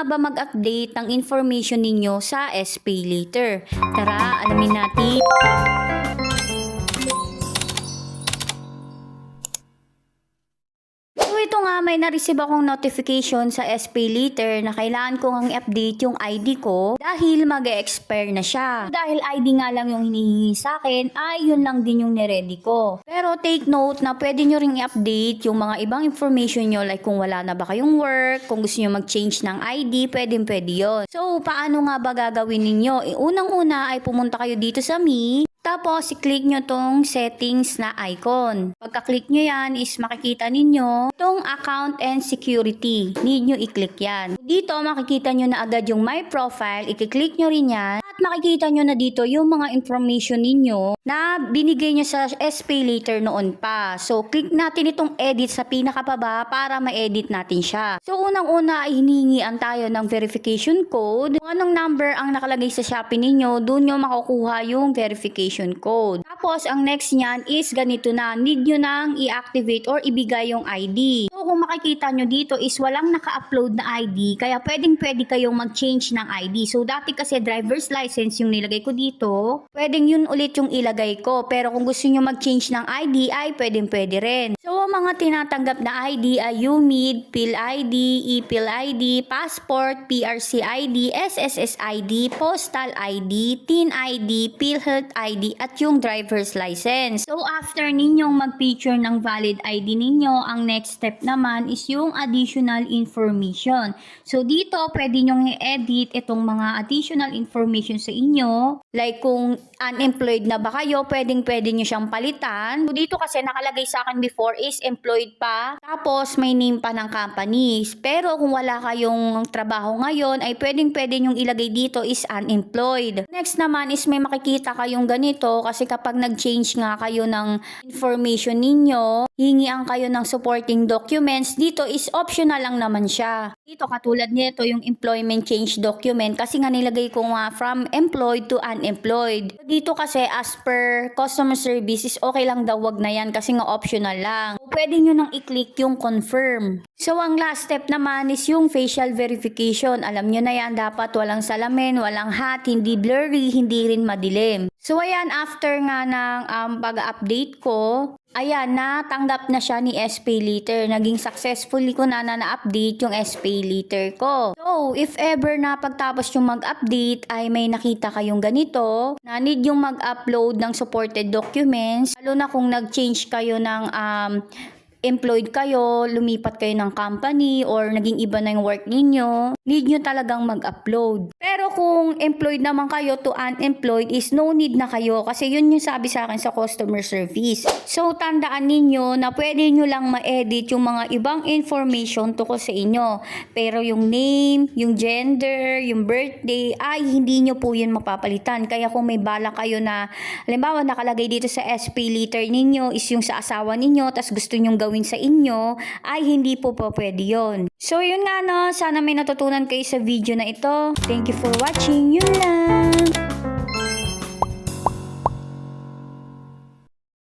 ba mag-update ng information ninyo sa SPayLater? Tara, alamin natin. Ito nga, may na-receive akong notification sa SPayLater na kailangan kong i-update yung ID ko dahil mag-e-expire na siya. Dahil ID nga lang yung hinihingi sa akin, ay yun lang din yung niready ko. Pero take note na pwede nyo ring i-update yung mga ibang information nyo, like kung wala na ba kayong work, kung gusto nyo mag-change ng ID, pwede yun. So, paano nga ba gagawin ninyo? Unang-una ay pumunta kayo dito sa Me. Tapos, i-click nyo tong settings na icon. Pagka-click nyo yan, is makikita ninyo tong account and security. Need nyo i-click yan. Dito, makikita nyo na agad yung my profile. I-click nyo rin yan. At makikita nyo na dito yung mga information ninyo na binigay nyo sa SPayLater noon pa. So, click natin itong edit sa pinakababa para ma-edit natin siya. So, unang-una ay hinihingian tayo ng verification code. Kung anong number ang nakalagay sa Shopee ninyo, doon nyo makukuha yung verification code. Tapos, ang next niyan is ganito na. Need nyo nang i-activate or ibigay yung ID. So, kung makikita nyo dito is walang naka-upload na ID, kaya pwede kayong mag-change ng ID. So, dati kasi driver's license yung nilagay ko dito, pwedeng yun ulit yung ilagay ko. Pero kung gusto nyo mag-change ng ID, ay pwede rin. So, ang mga tinatanggap na ID ay UMID, PhilID, ePhilID, Passport, PRC ID, SSS ID, Postal ID, TIN ID, PhilHealth ID, at yung driver's license. So, after ninyong mag-picture ng valid ID ninyo, ang next step naman is yung additional information. So, dito, pwede nyong i-edit itong mga additional information sa inyo. Like, kung unemployed na ba kayo, pwede nyo siyang palitan. So, dito kasi nakalagay sa akin before is employed pa. Tapos, may name pa ng companies. Pero, kung wala kayong trabaho ngayon, ay pwede nyong ilagay dito is unemployed. Next naman is may makikita kayong ganito kasi kapag nag-change nga kayo ng information ninyo, hingian kayo ng supporting documents, dito is optional lang naman siya. Dito katulad nito yung employment change document kasi nga nilagay ko nga from employed to unemployed. Dito kasi as per customer service is okay lang daw, wag na yan kasi nga optional lang. So, pwede nyo nang i-click yung confirm. So, ang last step naman is yung facial verification. Alam nyo na yan, dapat walang salamin, walang hat, hindi blurry, hindi rin madilim. So, ayan, after nga ng pag-update ko, ayan, natanggap na siya ni SPayLater. Naging successfully ko na na-update yung SPayLater ko. So, if ever na pagtapos yung mag-update ay may nakita kayong ganito, na need yung mag-upload ng supported documents, lalo na kung nag-change kayo ng employed kayo, lumipat kayo ng company, or naging iba na yung work ninyo, need nyo talagang mag-upload. Pero kung employed naman kayo to unemployed is no need na kayo kasi yun yung sabi sa akin sa customer service. So, tandaan ninyo na pwede nyo lang ma-edit yung mga ibang information tungkol sa inyo. Pero yung name, yung gender, yung birthday, ay hindi nyo po yun mapapalitan. Kaya kung may bala kayo na, halimbawa nakalagay dito sa SPayLater ninyo is yung sa asawa ninyo, tas gusto nyong gawin sa inyo, ay hindi po pwede yun. So, yun nga no, sana may natutunan kayo sa video na ito. Thank you for watching. Yun lang.